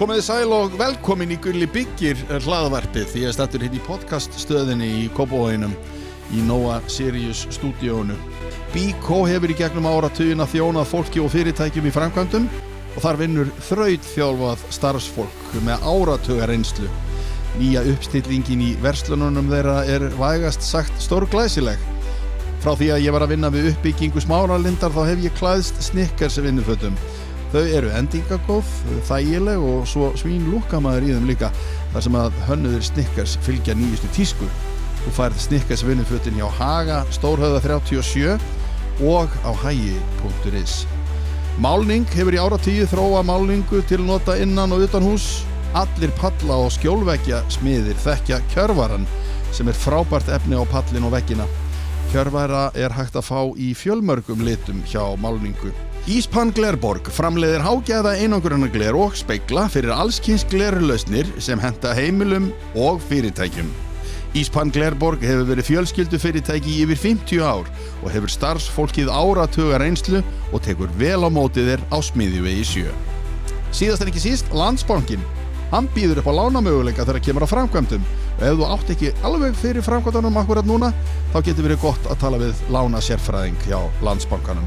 Komiði sæl og velkomin í Gulli byggir hlaðvarpið því ég stattur hérna í podcaststöðinni í Kópavoginum í Nóa Sirius stúdíónu. Bíkó hefur í gegnum áratugina þjónað fólki og fyrirtækjum í framkvæmdum og þar vinnur þrautþjálfað starfsfólk með áratuga reynslu. Nýja uppstillingin í verslununum þeirra vægast sagt stórglæsileg. Frá því að ég var að vinna við uppbyggingu Smáralindar þá hef ég klæðst Snickers vinnufötum. Þau eru endingagóð, þægileg og svo svín lúkkamaður í þeim líka þar sem að hönnuðir Snickers fylgja nýjustu tísku. Þú færð Snickers vinnufötin hjá Haga, Stórhöfða 37 og á hagi.is. Málning hefur í áratugi þróað málningu til nota innan og utan hús. Allir palla og skjólveggja smiðir þekkja kjörvaran sem frábært efni á pallin og veggina. Kjörvara hægt að fá í fjölmörgum litum hjá málningu. Íspann Glerborg framleiðir hágæða einangrunargler og spegla fyrir allskyns glerlausnir sem henta heimilum og fyrirtækjum. Íspann Glerborg hefur verið fjölskyldufyrirtæki í yfir 50 ár og hefur starfsfólkið áratuga reynslu og tekur vel á móti þér á Smiðjuvegi 7. Síðast en ekki síst, Landsbankinn. Hann býður upp á lánamöguleika þegar kemur að framkvæmdum og ef þú átt ekki alveg fyrir framkvæmdunum akkurat núna, þá getur verið gott að tala við lánasérfræðing hjá Landsbankanum.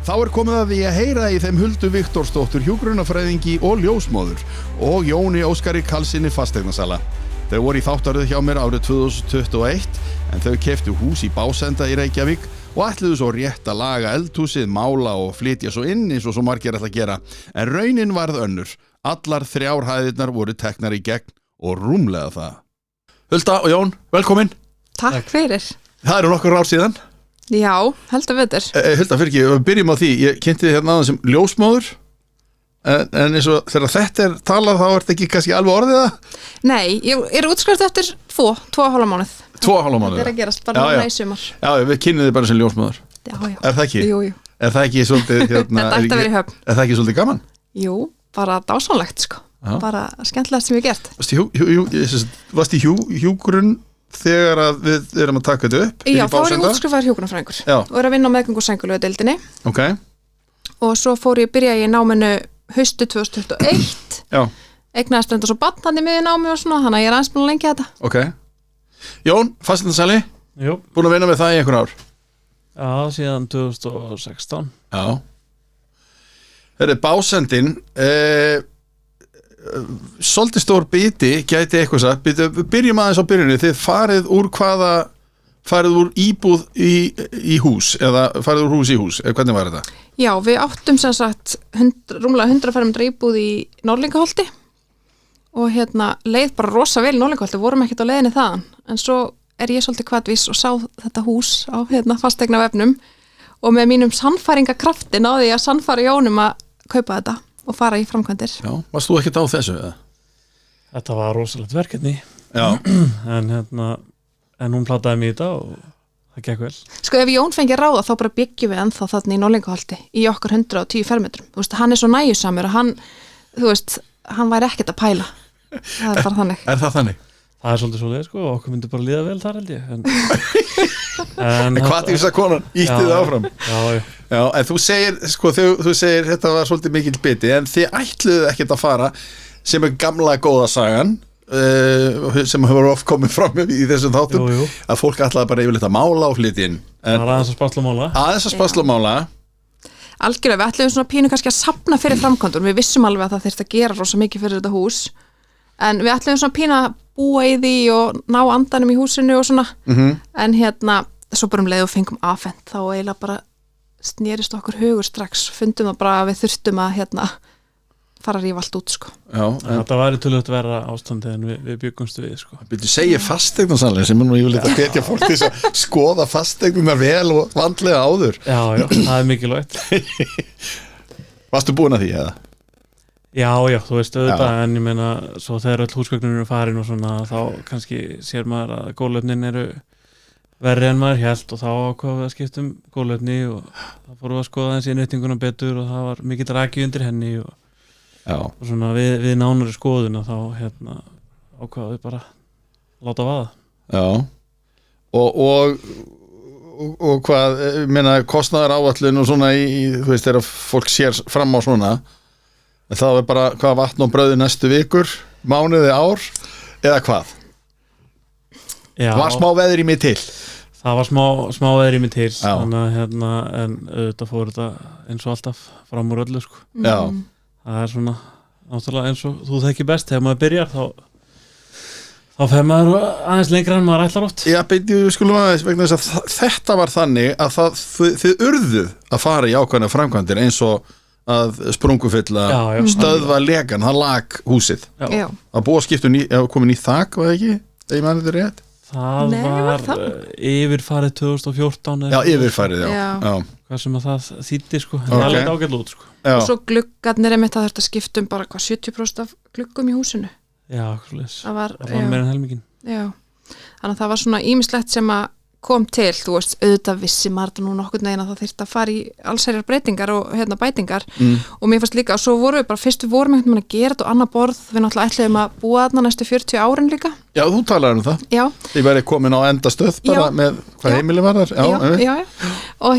Þá komið að því að heyra í þeim Huldu Viktorsdóttur hjúkrunarfræðingi og ljósmóður og Jóni Óskari Karlssyni fasteignasala. Þau voru í þáttaröð hjá mér árið 2021 en þau keyptu hús í Básenda í Reykjavík og ætluðu svo rétt að laga eldhúsið, mála og flytja svo inn eins og svo margir ætla að gera. En raunin varð önnur. Allar 3 hæðirnar voru teknar í gegn og rúmlega það. Hulda og Jón, velkomin. Takk fyrir. Það nokkur ár síðan. Já, heldur betur. Hulda, fyrir ekki, við byrjum á því. Ég kynnti þið hérna aðeins sem ljósmóður. En eins og þegar þetta talað þá þetta ekki kannski alveg orðið það? Nei, ég útskrift eftir 2,5 mánuð. 2,5 mánuð? Þetta að gerast bara núna í sumar. Já, við kynnum þið bara sem ljósmóður. Já. Er það ekki? Jú. Er það ekki svolítið Þetta ætti að vera í höfn. Er það ekki svolítið gaman? Jú, bara dásamlegt sko. Já. Bara skemmtilegt sem ég gert. Varst í hjúgrun þegar að við erum að taka þetta upp? Já, þá ég útskrifaður hjúkrunarfræðingur og að vinna á meðgöngu- og sængurlegudeildinni. Okay. Og svo byrjaði ég í náminu haustu 2021. Já. Eignaðist enda svo barn hann í miðju námi og svona, þannig að ég aðeins búin að lengja þetta. Ok. Jón, fasteignasali? Jú. Búin að vinna með það í einhver ár? Já, síðan 2016. Já. Þetta Básendin, svolítið stór biti gæti eitthvað sagt. Byrjum aðeins á byrjunni. Þið farið úr íbúð í hús eða farið úr hús í hús. Hvernig var þetta? Já, við áttum sem sagt rúmlega 100 fermetra íbúð í Norðlingaholti og leið bara rosa vel í Norðlingaholti, vorum ekkert á leiðinni þaðan. En svo ég svolítið hvatvís og sá þetta hús á fasteignavefnum og með mínum sannfæringakrafti náði ég að sannfæra Jónum að kaupa þetta og fara í framkvæmdir. Já, varst þú ekkert á þessu eða? Þetta var rosalegt verkefni. Já. En hún plataði mig í þetta og það gekk vel. Sko ef Jón fengi ráða þá bara byggjum við ennþá þarna í Norðlingaholti í okkar 110 fermetrum. Þú veist, hann svo næjusamur og hann væri ekkert að pæla. Það bara þannig. Er það þannig? Það svolítið svoleið sko, okkur myndi bara líða vel þar held ég. En hvað því að konan ítti það áfram? Já, en þú segir þetta var svolítið mikill biti, en þið ætluðu ekkert að fara sem gamla góða sagan sem hefur oft komið fram í þessum þáttum, að fólk ætlaði bara yfirleitt að mála og flytja inn. Það var aðeins að spasla og mála. Algjörlega, við ætluðum svona pínu kannski að safna fyrir framkvæmdur, við vissum alveg að það þyrfti að gera rosa mikið fyrir þetta hús, en við ætluðum svona pínu að búa í því og ná andanum í húsinu og svona, en svo bara leið og fengum afhent, þá eiginlega bara snerist okkur hugur strax, fundum það bara að við þurftum að fara að rífa allt út sko. Já, þetta væri tölvöld verra ástandi en við byggumst við sko. Byrju segja fasteignarsali sem nú yfirleitt að hvetja fólk til að skoða fasteignar vel og vandlega áður. Já, það mikilvægt. Varstu búin að því eða? Já, þú veist auðvitað, en ég meina svo þegar öll húsgögnin eru farin og svona þá kannski sér maður að gólöfnin eru verri en maður hélt og þá ákváðum við að skipta gólöfni og þá fórum við að skoða þessi innréttinguna betur og það var mikið raki undir henni og svona við nánari skoðun og þá ákváðum við bara láta vaða. Já, og hvað, meina kostnaðar áætlun og svona þú veist, þegar fólk sér fram á svona það er bara hvað vatn og brauði næstu vikur, mánuði, ár eða hvað? Já, var smá veður í mig til? Það var smá veður í mig til Já. þannig að en auðvitað fór þetta eins og alltaf fram úr öllu sko. Já. Það er svona náttúrulega eins og þú þekki best þegar maður byrjar þá fer maður aðeins lengra en maður ætlar oft. Já, beinti skulum aðeins vegna þess að þetta var þannig að þið urðuð að fara í ákveðna framkvæmdir eins og að sprungufylla stöðva legan, það lag húsið. Já. Að búa skiptu komin í þak, var það ekki? Þegar ég mani þetta rétt? Það var yfirfarið 2014 Já, yfirfarið, já. Hvað sem að það þýddi sko, en það leit ágætlega út sko. Og svo gluggarnir einmitt að þetta skiptum bara 70% af gluggum í húsinu. Já, svoleiðis. Það var meira en helmingin. Já, þannig að það var svona ýmislegt sem að kom til, þú veist, auðvitað vissi maður nú nokkurn veginn að það þyrfti að fara í allsherjar breytingar og bætingar og mér fannst líka, og svo vorum við bara fyrst við vorum einhvern veginn að gera þetta á annað borð, við náttúrulega ætluðum að búa þarna næstu 40 árin líka. Já, þú talaði það. Já. Þið væri komin á endastöð bara með hvað heimili var þar. Já. Og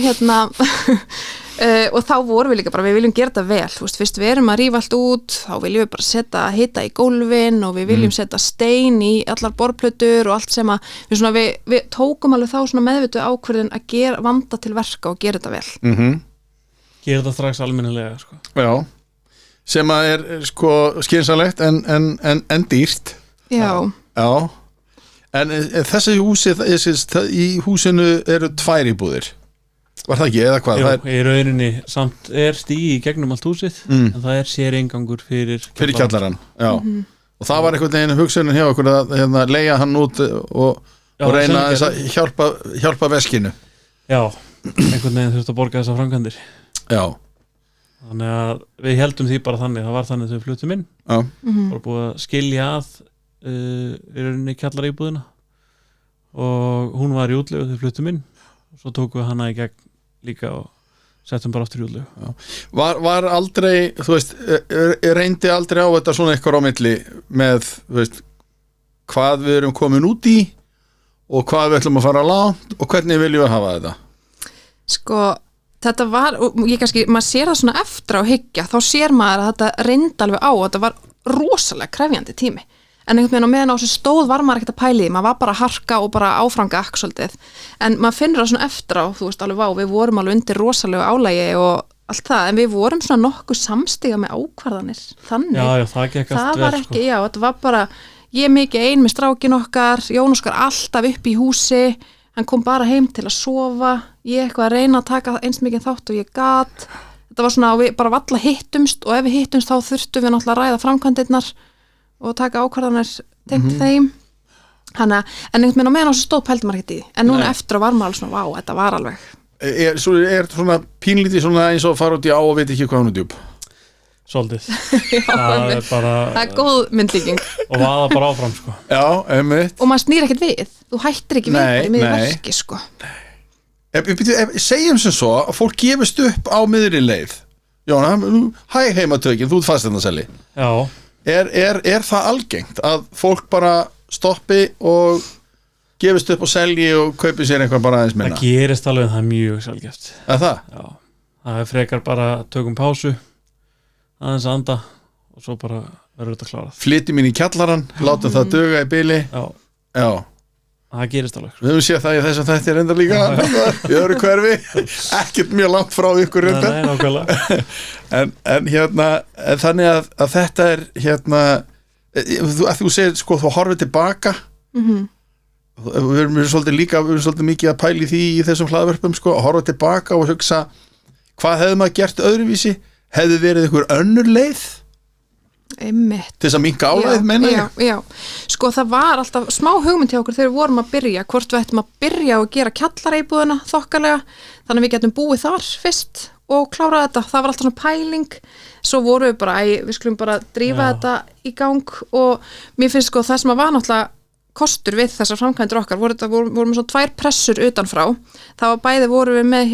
og þá vorum við líka bara, við viljum gera þetta vel, þú veist, fyrst við erum að rífa allt út, þá viljum við bara setja hita í gólfin og við viljum setja stein í allar borplötur og allt sem að við tókum alveg þá svona meðvitu ákvörðin að vanda til verka og gera þetta vel. Gera þetta strax almennilega sko. Já, sem að er sko skynsamlegt en dýrt. Já. En þessi húsi, í húsinu eru 2 íbúðir. Var það ekki, eða hvað? Jú, í rauninni samt stigi í gegnum allt húsið en það sér eingangur fyrir kjallarann, já. Og það var einhvern veginn hugsunin hjá okkur að leigja hann út og reyna að hjálpa veskinu. Já, einhvern veginn þurfti að borga þessar framkvæmdir. Já. Þannig að við heldum því bara þannig, það var þannig að þau fluttum inn og búið að skilja að í rauninni kjallaríbúðina og hún var í útlegu þau fluttum inn og svo tókum við hana í gegn líka og settum bara aftur í útlegu. Var aldrei, þú veist, reyndi aldrei á þetta svona eitthvað á milli með, þú veist, hvað við erum komin út í og hvað við ætlum að fara langt og hvernig viljum við hafa þetta? Sko, þetta var, maður sér það svona eftir á hyggja, þá sér maður að þetta reyndi alveg á, þetta var rosalega krefjandi tími. En einhvern veginn á meðan á þessu stóð var maður ekkert að pæli, maður var bara að harka og bara áfranga svolítið. En maður finnur það svona eftir á, þú veist alveg við vorum alveg undir rosalega álægi og allt það, en við vorum svona nokkuð samstiga með ákvarðanir. Þannig. Já, það gekk allt vel. Það var ekki, já, þetta var bara, ég mikið ein með strákin okkar, Jón Óskar alltaf upp í húsi, hann kom bara heim til að sofa, ég eitthvað að reyna að taka eins mikið þátt og ég gat. Þetta var svona, við bara valla hittumst og ef við hittumst þá þurftum við náttúrulega að ræða framkvæmdirnar og taka ákvarðanir tengt þeim en einhvern veginn á meðan á þessu stóð pældi maður ekkert í en núna eftir var maður alveg svona, þetta var alveg Er svona pínlítið svona eins og fara út í á og veit ekki hvað hún er djúp? Svolítið Það er góð myndlíking og vaða bara áfram sko. Já, einmitt Og maður snýr ekkert við, þú hættir ekki við með verki sko. Segjum sem svo að fólk gefist upp á miðri leið Jóna, hæ heimatökin, þú ert fasteignarsali Já Er það algengt að fólk bara stoppi og gefist upp og selji og kaupi sér eitthvað bara aðeins minna? Það gerist alveg, það er mjög sjálfgeft. Það? Já, það er frekar bara tökum pásu, aðeins að anda og svo bara verður þetta klárað. Flytjum inn í kjallarann, látum það duga í bili. Já. Það gerist alveg. Við höfum séð það í þess að þetta er enda líka í öðru hverfi, ekkert mjög langt frá ykkur enda. Nei, nákvæmlega. en þannig að þetta er að þú segir sko þú horfið tilbaka við erum svolítið mikið að pæli því í þessum hlaðvörpum sko, að horfa tilbaka og hugsa hvað hefði maður gert öðruvísi, hefði verið einhver önnur leið Einmitt. Til þess að minnka álæðið meina ég? Já, sko það var alltaf smá hugmynd hjá okkur þegar við vorum að byrja, hvort við ættum að byrja og gera kjallareibúðina þokkalega, þannig að við getum búið þar fyrst og klára þetta, það var alltaf svona pæling, svo vorum við bara, við skulum bara drífa þetta í gang og mér finnst sko það sem að var náttúrulega kostur við þessar framkvæmdur okkar, vorum með svona 2 pressur utanfrá, það var bæði vorum við með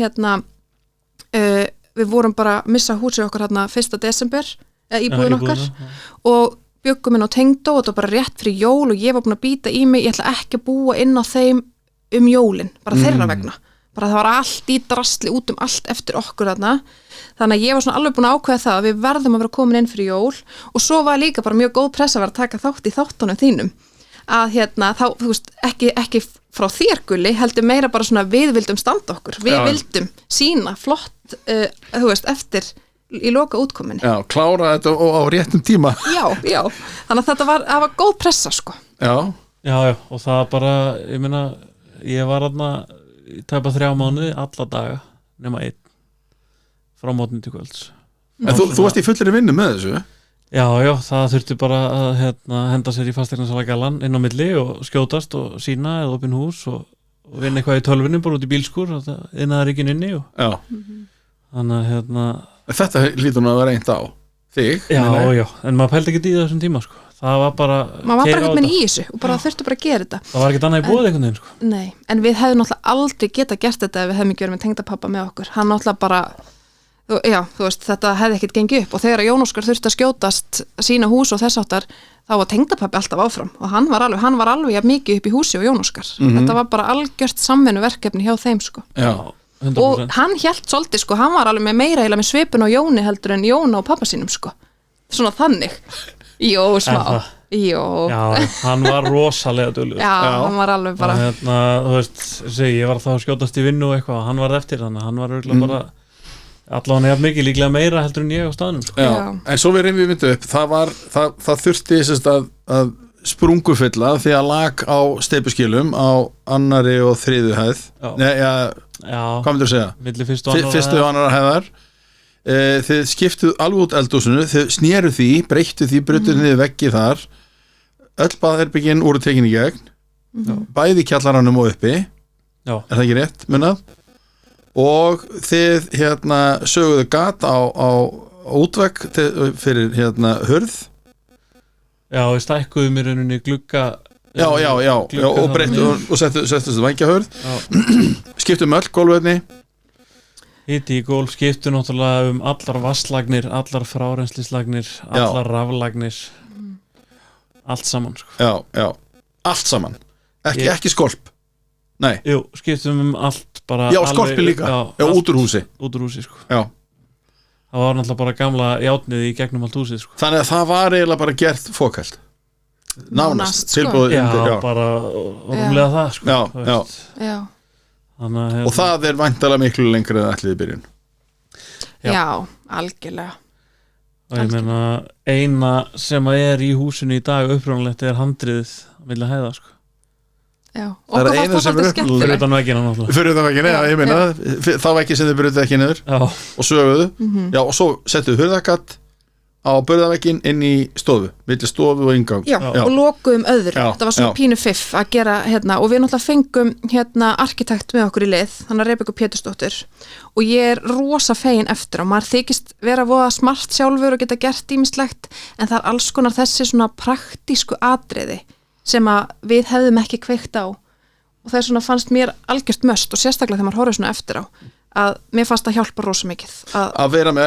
við vorum bara að missa húsið okkar 1. desember, íbúðin okkar og bjöggum inn á Tengdó og þetta var bara rétt fyrir jól og ég var búin að býta í mig, ég ætla ekki að búa inn á þeim jólin, bara þeirra vegna bara það var allt í drasli út allt eftir okkur þarna, þannig að ég var svona alveg búin að ákveða það að við verðum að vera komin inn fyrir jól og svo var líka bara mjög góð pressa að vera að taka þátt í þáttunum þínum að þá, þú veist, ekki frá þér Gulli, heldur meira bara svona við vildum standa okkur, við vildum sína flott, þú veist, eftir í loka útkominni. Já, klára þetta á réttum tíma. Já, þannig að það var góð pressa sko. Já, og það bara, ég meina, ég var þarna í tæpa 3 mánuði alla daga nema 1 frá morgni til kvölds. En þú varst í fullri vinnu með þessu? Já, það þurfti bara að henda sér í fasteignasalagalan inn á milli og skjótast og sína eða opin hús og vinna eitthvað í tölvunni bara út í bílskúr og það innaðar ekki inni og þannig að Þetta lítur nú að vera eint á þig. Já, en maður pældi ekki í þessum tíma sko. Það var bara maður var bara ekkert með í þessu og bara þurfti bara að gera þetta. Það var ekkert annað í boði einhvern veginn sko. Nei, en við hefðum náttúrulega aldrei getað gert þetta ef við hefðum ekki verið með tengdapappa með okkur. Hann náttúrulega bara, þú veist, þetta hefði ekkert gengið upp og þegar Jón Óskar þurfti að skjótast sína hús og þess áttar, þá var tengdapappi alltaf áfram og hann var alveg jafn mikið upp í húsi og Jón Óskar. Þetta var bara algjört samvinnuverkefni hjá þeim sko. Já. 100%. Og hann hélt svolítið sko, hann var alveg með meira með svipun og Jóni heldur en Jóna og pappa sínum sko. Svona þannig. Smá. Já, hann var rosalega dulur. Já, hann var alveg bara þú veist, ég var þá að skjótast í vinnu og eitthvað, hann var eftir þannig, hann var örugglega bara allavega nefn mikið, líklega meira heldur en ég á staðnum sko. Já, en svo við myndu upp, það þurfti að sprungufylla því að lag á steypuskilum á annari og þriðu hæð. Hvað myndir þú segja? Milli fyrstu og annara hæðar. Þið skiptuð alveg út eldhúsinu, þið snéru því, breyttu því, brutuð niður veggi þar, öll baðherbergin voru tekin í gegn, bæði kjallaranum og uppi, er það ekki rétt munnað? Og þið söguðu gat á útvegg fyrir hurð. Já, við stækkuðum í rauninni glugga. Já, og breyttu og settu þessu vængja hurð, skiptum öll gólföfni. Hiti í gólf, skiptu náttúrulega allar vasslagnir, allar frárenslislagnir, allar raflagnir, allt saman sko. Já, allt saman, ekki skolp. Nei. Jú, skiptum allt bara. Já, skolpi líka, út úr húsi. Út úr húsi sko. Já. Það var náttúrulega bara gamla játnið í gegnum allt húsið sko. Þannig að það var eiginlega bara gert fókælt. Nánast tilbúið. Já, bara rúmlega það sko. Já. Og það væntanlega miklu lengra en allir í byrjun. Já, algjörlega. Og ég meina, eina sem í húsinu í dag upprunalegt handriðið á milli hæða sko. Já, og það var það svolítið skemmtilegt. Fyrir utan veggina náttúrulega. Fyrir utan veggina, já, ég meina þá veggi sem þið brutuð ekki niður og söguðu, já, og svo settuðu hurðagatt á burðarveggin inn í stofu, milli stofu og inngang. Já, og lokuðum öðru. Það var svona pínu fiff að gera og við náttúrulega fengum arkitekt með okkur í lið, þannig að Rebekku Pétursdóttir og ég rosa fegin eftir og maður þykist vera voða smart sjálfur og geta gert ýmislegt en það alls konar þessi svona praktísku atriði sem að við hefðum ekki kveikt á og það svona fannst mér algjört möst og sérstaklega þegar maður horfði svona eftir á að mér fannst það hjálpa rosa mikið að vera með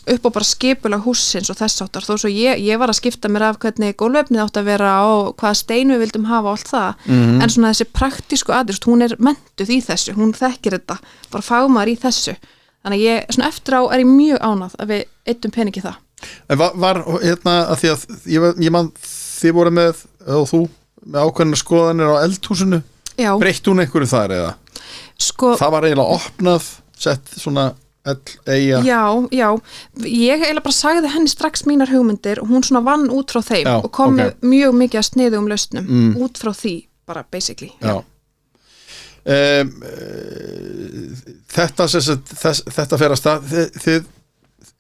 upp á bara skipulag hússins og þess áttar þó svo ég var að skipta mér af hvernig gólfefnið átt að vera og hvaða stein við vildum hafa og allt það en svona þessi praktísku aðrist, hún mentuð í þessu, hún þekkir þetta bara fagmaður í þessu þannig að svona eftir á ég mjög ánað að við eittum peningi það. En var að því að ég man þið voru með og þú með ákveðnar skoðanir á eldhúsinu breytt hún einhverju þar eða? Sko, það var eiginlega opnað sett svona Já, ég eiginlega bara sagði henni strax mínar hugmyndir og hún svona vann út frá þeim og kom með mjög mikið að sniðugum lausnum út frá því, bara basically. Þetta fer að stað þið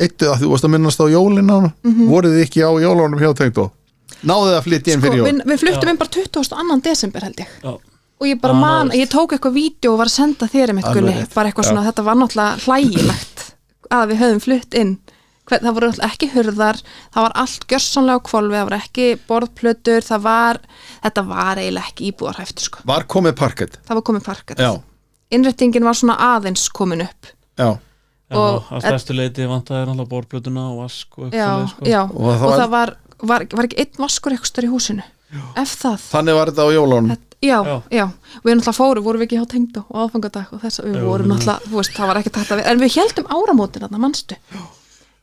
eittu að þú varst að minnast á jólin voruð þið ekki á jólunum hjá Tengdó? Náðuð að flytja inn fyrir jól? Við fluttum inn bara 22. desember held ég og ég bara ég tók eitthvað vídeo og var að senda þér Gulli, bara eitthvað svona, þetta var náttúrulega hlægilegt að við höfum flutt inn það voru náttúrulega ekki hurðar það var allt gjörsamlega á hvolfi, það var ekki borðplötur, þetta var eiginlega ekki íbúðarhæft sko. Var komið parkett? Það var komið parkett innréttingin var svona aðeins komin upp og að stærstu leiti vantaði náttúrulega borðplötuna og vask og eitthvað sko. og það var ekki einn vaskur eitthvað stær í húsinu ef það. Þannig var þetta á jólunum? Já. Við náttúrulega vorum við ekki hjá Tengdó og aðfangadag og þess að við vorum náttúrulega, þú veist, það var ekki takt að en við héldum áramótin þarna, manstu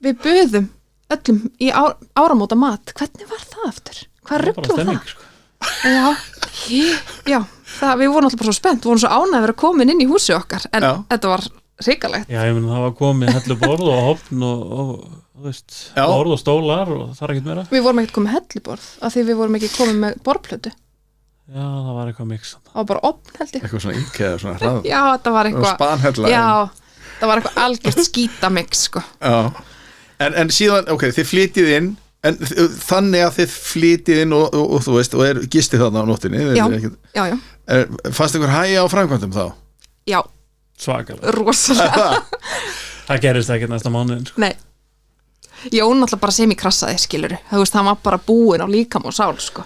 við buðum öllum í áramóta mat, hvernig var það aftur? Hvað rugl var það? Sko. Já, við vorum alltaf bara svo spennt, við vorum svo ánægð að vera komin inn í húsi okkar, en þetta var hrikalegt. Já, ég meina það var komið helluborð og hofn og þú veist, borð og stólar og það er ekkert meira. Við vorum ekkert komið helluborð, af því við vorum ekki komið með borðplötu. Já, það var eitthvað mix. Það var bara opn, held ég. Eitthvað svona IKEA, svona hrað. Já, þetta var eitthvað. Spanhella. Já, það var eitthvað algjört skítamix, sko. Já, en síðan, ok, þið flytið inn, en þannig að þið flytið inn og þú veist, og gistið þarna á nóttinni. Já. Fannst ykkur hægja á framkvæmdum þá? Já. Svakalega. Rosalega. Það gerist ekki næsta mánuðin, sko. Nei. Jón náttúrulega bara semikrassaði, skiluru. Þú veist, hann var bara búinn á líkama og sál, sko.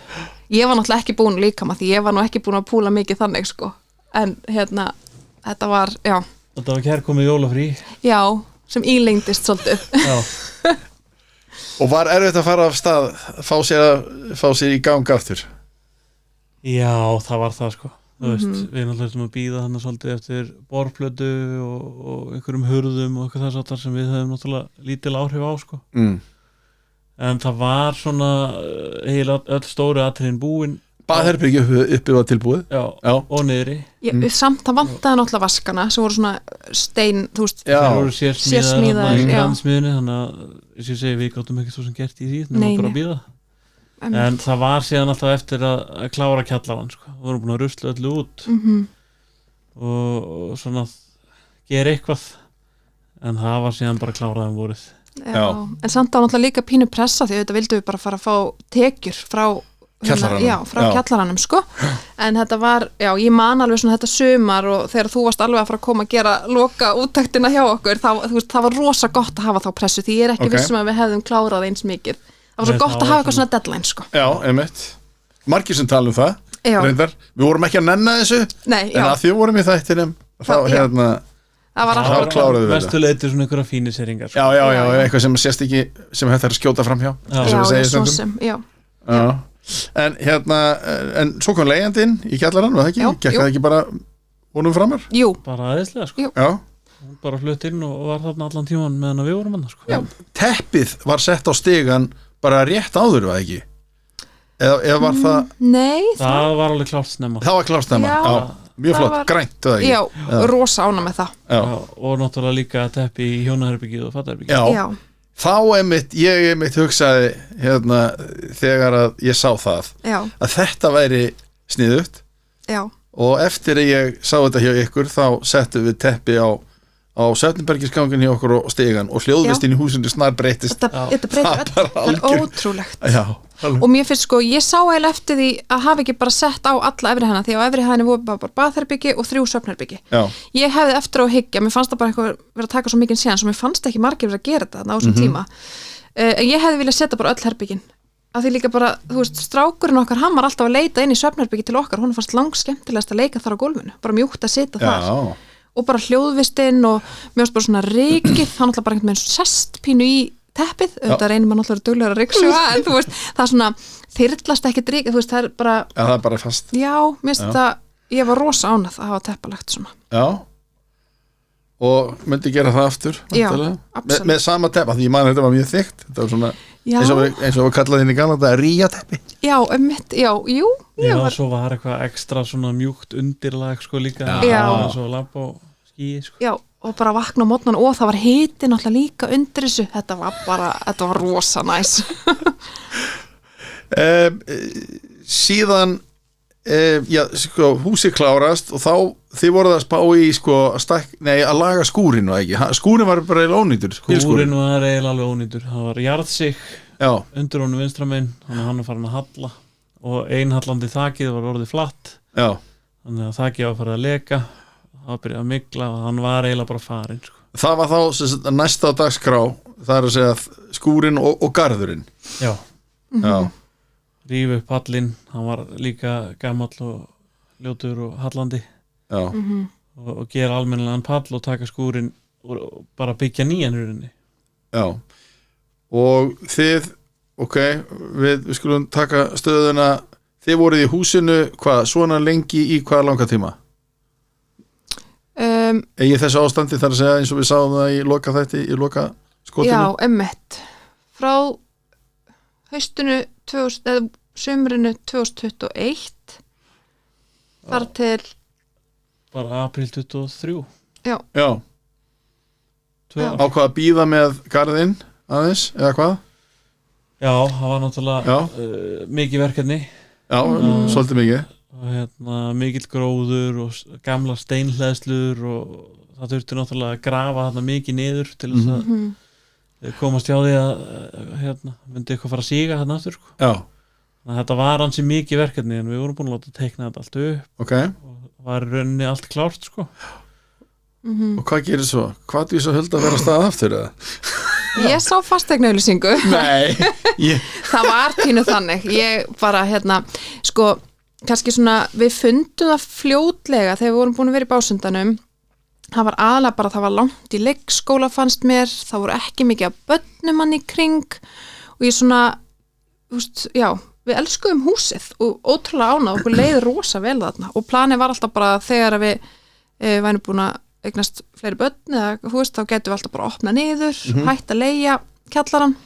Ég var náttúrulega ekki búin á líkama því ég var nú ekki búin að púla mikið þannig, sko. En þetta var, já. Þetta var kærkomið jólafrí. Já, sem ílengdist svolítið. Já. Og var erfitt að fara af stað, fá sér í gang aftur? Já, það var það, sko. Þú veist, við náttúrulega að bíða þannig svolítið eftir borplötu og einhverjum hurðum og eitthvað þess aftar sem við höfum náttúrulega lítil áhrif á, sko. En það var svona eiginlega öll stóru atriðin búin. Baðherbergi uppi var tilbúið? Já, og niðri. Samt það vantaði náttúrulega vaskana sem voru svona stein, þú veist. Það voru sérsmíðar í landsmiðunni, þannig að ég segi við gáttum ekki svo sem gert í því, nema bara að bíða. En það var síðan alltaf eftir að klára kjallarann, sko. Við vorum búin að rusla öllu út og svona gera eitthvað, en það var síðan bara klárað vorið. Já. En samt á náttúrulega líka pínu pressa því auðvitað vildum við bara fara að fá tekjur frá kjallaranum, sko. En þetta var, ég man alveg svona þetta sumar og þegar þú varst alveg að fara að koma að gera loka úttektina hjá okkur, það var rosa gott að hafa þá pressu því ég er ekki vissum að við hefðum klárað eins mikið. Það var svo gott að hafa eitthvað svona deadline, sko. Já, einmitt. Margir sem tala um það, reyndar. Við vorum ekki að nenna þessu, en að því vorum í þættinum, það var alltaf mestuleiti svona einhverja fíniseringar, sko. Já, eitthvað sem sést ekki, sem þetta er að skjóta fram hjá. Já. En en svo kom leigjandinn í kjallarann, var það ekki? Gekk það ekki bara honum framar? Jú. Bara aðeinslega, sko. Já. Hún bara flutt inn og var þarna allan tíman meðan við vorum hann, sko. Já. Teppið var sett á stigan bara rétt áður, var það ekki? Eða var það? Nei. Það var alveg klárt snemma. Það var klárt snemma, já. Mjög flott, grænt, það ekki? Já, rosa ána með það. Já, og náttúrulega líka teppi í hjónaherbyggið og fattaherbyggið. Já. Þá ég hugsaði þegar að ég sá það að þetta væri sniðugt. Já. Og eftir að ég sá þetta hjá ykkur þá settum við teppi á Svefnbergisgangun hjá okkur og stigan og hljóðvistin í húsinu snar breytist. Þetta breytir öll, það er ótrúlegt. Já. Og mér finnst, sko, ég sá eiginlega eftir því að hafa ekki bara sett á alla efri hæðina því á efri hæðinni voru bara baðherbyggi og 3 svefnherbyggi. Já. Ég hefði eftir á að hyggja, mér fannst það bara eitthvað verið að taka svo mikinn séns og mér fannst ekki margir verið að gera þetta á þessum tíma. En ég hefði viljað setja bara öll herbyggin. Af því líka bara, þú veist, strákurinn okkar, hann var alltaf að leita inn í svefnherbyggi til okkar, hún fannst langskemmtilegast að leika þar á gólfinu, bara mjúkt að sitja þar. Og bara hljóðvistinn og mér finnst bara svona rykið, hann alltaf bara einhvern veginn sest pínu í teppið, auðvitað reynir maður náttúrulega duglegur að ryksuga, en þú veist, það er svona þyrlast ekkert rykið, þú veist, það er bara það er bara fast. Já, mér finnst það, ég var rosa ánægð að hafa teppalegt svona. Já. Og myndi gera það aftur? Já, absolutt. Með sama teppa, því ég man þetta var mjög þykkt, þetta var svona eins og við kallaði inn í gamla þetta ríjateppi. Já, jú. Já, svo var eitthvað ekstra svona mjúkt undirlag, sko, líka. Já. Eins og lamp á skíi, sko. Já, og bara vakna á mótnan og það var hiti náttúrulega líka undir þessu. Þetta var rosa næs. Síðan sko, húsið klárast og þá þið voruð að spá í sko, að laga skúrin og ekki, skúrin var bara eiginlega ónýtur. Skúrin var eiginlega alveg ónýtur, það var jarðsig undir honum vinstramein, þannig að hann var farin að halla og einhallandi þakið var orðið flatt. Já. Þannig að þakið var farið að leka, það var byrjað að mygla og hann var eiginlega bara farin, sko. Það var þá næsta dagskrá, það er að segja skúrin og garðurinn. Já. Já. Rífi upp pallinn, hann var líka gamall og ljótur og hallandi. Já. Og gera almennilegan pall og taka skúrin og bara byggja nýjan hurðinni. Já. Og þið, við skulum taka stöðuna, þið voruð í húsinu svona lengi í hvað langa tíma? Egið þessu ástandi þar að segja eins og við sáum það í loka þætti, í loka skotinu? Já, einmitt. Frá haustinu sumrinu 2021 þar til bara apríl 23. Já. Ákvað að bíða með garðinn aðeins, eða hvað? Já, það var náttúrulega mikið verkefni. Já, svolítið mikið. Og mikill gróður og gamla steinhleðslur og það þurfti náttúrulega að grafa þarna mikið niður til þess að komast hjá því að myndi eitthvað fara að síga þarna aftur sko. Já. Þannig að þetta var ansi mikið verkefni en við vorum búin að láta teikna þetta allt upp og var í rauninni allt klárt sko. Og hvað gerir svo? Hvað er svo höld að vera að staða aftur eða? Ég sá fasteignaauglýsingu. Nei. Það var pínu þannig. Ég bara sko kannski svona, við fundum það fljótlega þegar við vorum búin að vera í Básundanum. Það var aðalega bara, það var langt í leikskóla fannst mér, það voru ekki mikið af börnum mann í kring og ég svona, við elskuðum húsið og ótrúlega ánað, okkur leiði rosa vel þarna og planið var alltaf bara þegar við værum búin að eignast fleiri börn eða þá getum við alltaf bara að opna niður, hætt að leigja kjallarann.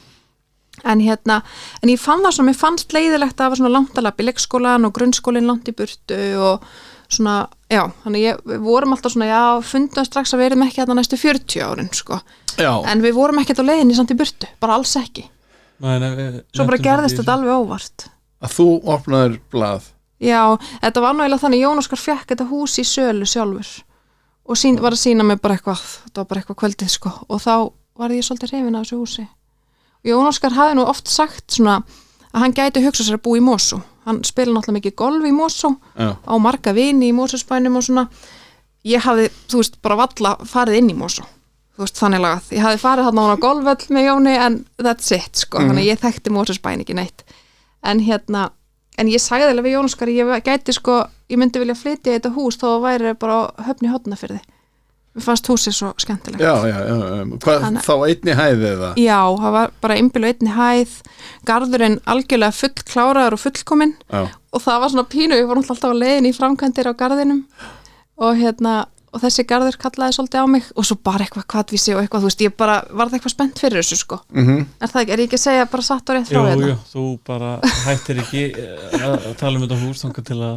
En ég fann það svona, mér fannst leiðilegt að það var svona langt að labba í leikskólan og grunnskólinn langt í burtu og svona, þannig við vorum alltaf svona, fundum strax að við erum ekki þarna næstu 40 árin, sko. Já. En við vorum ekkert á leiðinni samt í burtu, bara alls ekki. Svo bara gerðist þetta alveg óvart. Að þú opnaðir blað. Já, þetta var náttúrulega þannig, Jón Óskar fékk þetta hús í sölu sjálfur og var að sýna mig bara eitthvað, þetta var bara eitthvað kvöldið, sko, og þá var ég svolítið hrifin af þessu húsi. Jón Óskar hafði nú oft sagt svona að hann gæti hugsa sér að búa í Mosó. Hann spila náttúrulega mikið golf í Mosó, á marga vini í Mosósbænum og svona. Ég hafði, bara valla farið inn í Mosó. Þannig lagað. Ég hafði farið þarna á golfvöll með Jóni en that's it, sko. Þannig ég þekkti Mosósbæn ekki neitt. En ég sagði alveg við Jón Óskar, ég gæti ég myndi vilja flytja í þetta hús þó að væri bara höfn í Hornafirði. Mér fannst húsið svo skemmtilegt. Hvað, þá einni hæð eða? Já, það var bara innbýlu einni hæð, garðurinn algjörlega full kláraður og fullkominn og það var svona pínu, við vorum alltaf á leiðin í framkvæmdir á garðinum og þessi garður kallaði svolítið á mig og svo bara eitthvað kvatvísi og eitthvað, ég bara varð eitthvað spennt fyrir þessu, sko. Er það ekki, er ég ekki að segja bara satt og rétt frá þetta? Jú, þú bara hættir ekki að tala um þetta hús þangað til að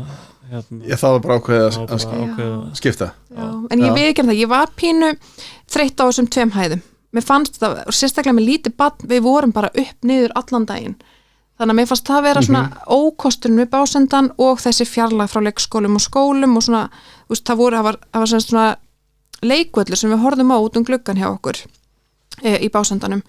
það var bara ákveðið að skipta. En ég veit ekki það, ég var pínu þreytt á þessum 2 hæðum. Mér fannst það, sérstaklega með lítið barn, við vorum bara upp niður allan daginn. Þannig að mér fannst það vera svona ókosturinn við Básendan og þessi fjarlæg frá leikskólum og skólum og svona, það var svona leikvöllur sem við horfðum á út gluggan hjá okkur í Básendanum.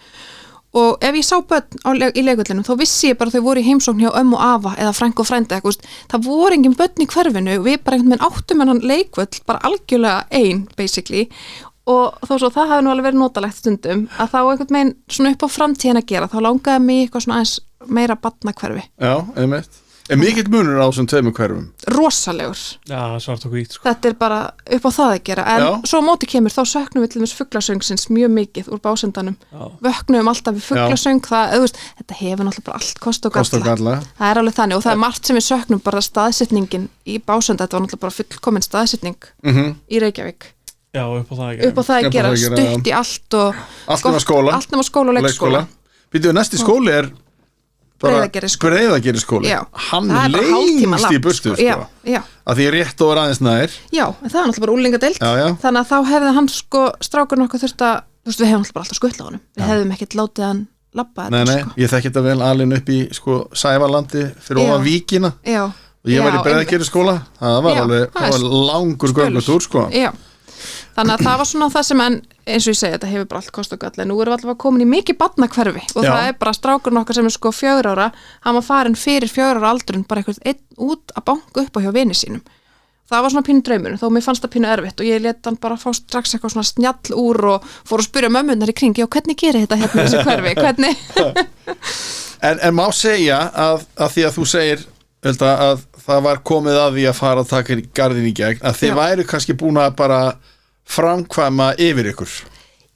Og ef ég sá börn í leikvöllinum þá vissi ég bara að þau voru í heimsókn hjá ömmu og afa eða frænku og frænda eitthvað, það voru engin börn í hverfinu, við bara einhvern veginn áttum hennan leikvöll bara algjörlega ein basically og þó svo það hafi nú alveg verið notalegt stundum að þá einhvern veginn svona upp á framtíðin að gera, þá langaði mig eitthvað svona aðeins meira barnahverfi. Já, einmitt. En mikill munur á þessum 2 hverfum? Rosalegur. Já, svart og hvít, sko. Þetta er bara upp á það að gera, en svo á móti kemur, þá söknum við til þess fuglasöngsins mjög mikið úr Básendanum. Vöknum alltaf við fuglasöng, þetta hefur náttúrulega bara allt kost og galla. Það er alveg þannig og það er margt sem við söknum, bara staðsetningin í Básenda, þetta var náttúrulega bara fullkomin staðsetning í Reykjavík. Já, upp á það að gera, stutt í allt og allt nema skóla og leikskóla. Býtu, næsti skóli er Breiðagerðisskóli. Hann lengst í burtu, sko. Að því rétt og aðeins nær. Já, en það var náttúrulega bara úlingadeild. Þannig að þá hefði hann, strákurinn okkur þurft að, við hefum náttúrulega bara alltaf skuttla á honum. Við hefðum ekkert látið hann labba þetta, sko. Nei, ég þekki þetta vel alin upp í, Sævarlandi fyrir ofan Víkina. Já. Og ég var í Breiðagerðisskóla. Það var langur göngutúr, sko. Já. Þannig að það var svona það sem eins og ég segi, þetta hefur bara allt kost og galla en nú erum við alltaf komin í mikið barnahverfi og það er bara strákurinn okkar sem er 4 ára, hann var farin fyrir 4 ára aldurinn bara eitthvað einn út að banka upp á hjá vini sínum. Það var svona pínu draumur, þó mér fannst það pínu erfitt og ég let hann bara fá strax eitthvað svona snjall úr og fór að spyrja mömmunar í kring, já hvernig gerir þetta hérna þessi hverfi, hvernig? en má segja að því að þú segir að það var komið að því að fara að taka garðin í gegn, að þið væru kannski búin að bara framkvæma yfir ykkur.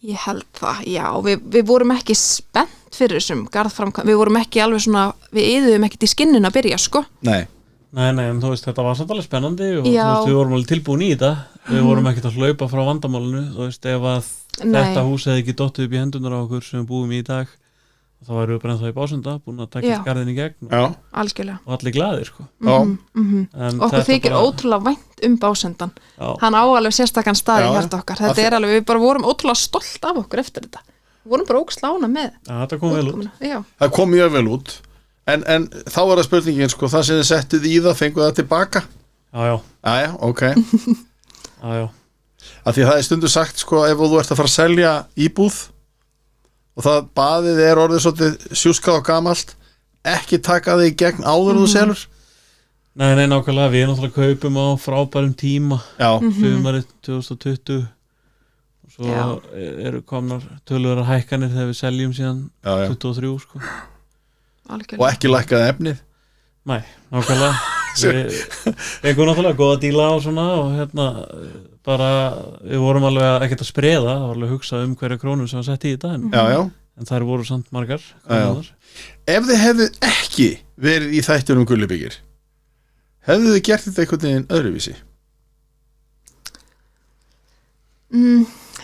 Ég held það, já, við vorum ekki spennt fyrir þessum garðframkvæm, við vorum ekki alveg svona, við yðuðum ekkert í skinnun að byrja, sko. Nei. Nei, en þú veist, þetta var samt alveg spennandi og Já. þú veist, við vorum alveg tilbúin í þetta við vorum ekkert að hlaupa frá vandamálinu þú veist, ef að þetta hús hefði ekki dottið upp í hendunar á okkur sem við búum í dag þá værum við bara ennþá í Básenda búin að taka skarðin í gegn algjörlega og allir glaðir sko. Okkur þykir ótrúlega vænt Básendan hann á alveg sérstakann stað í hjarta okkar þetta er alveg, við bara vorum ótrúlega stolt af okkur eftir þetta, við vorum bara ógslána með þetta kom vel út það kom mjög vel út en þá var það spurningin sko, það sem þið settuð í það fenguð það tilbaka já, ok já af því það er stundu sagt sko, ef þú ert að fara að selja íbúð og það baðið er orðið svolítið sjúskað og gamalt ekki taka þig í gegn áður þú selur Nei, nákvæmlega, við náttúrulega kaupum á frábærum tíma sumarið 2020 og svo eru komnar töluverðar hækkanir þegar við seljum síðan 23 sko. Og ekki lækkaði efnið Nei, nákvæmlega við fengum náttúrulega góða díla og svona og bara við vorum alveg ekkert að spreða það var alveg að hugsa hverja krónu sem var sett í þetta en þær voru samt margar Ef þið hefðu ekki verið í þættunum Gullubyggir hefðu þið gert þetta einhvern veginn öðruvísi?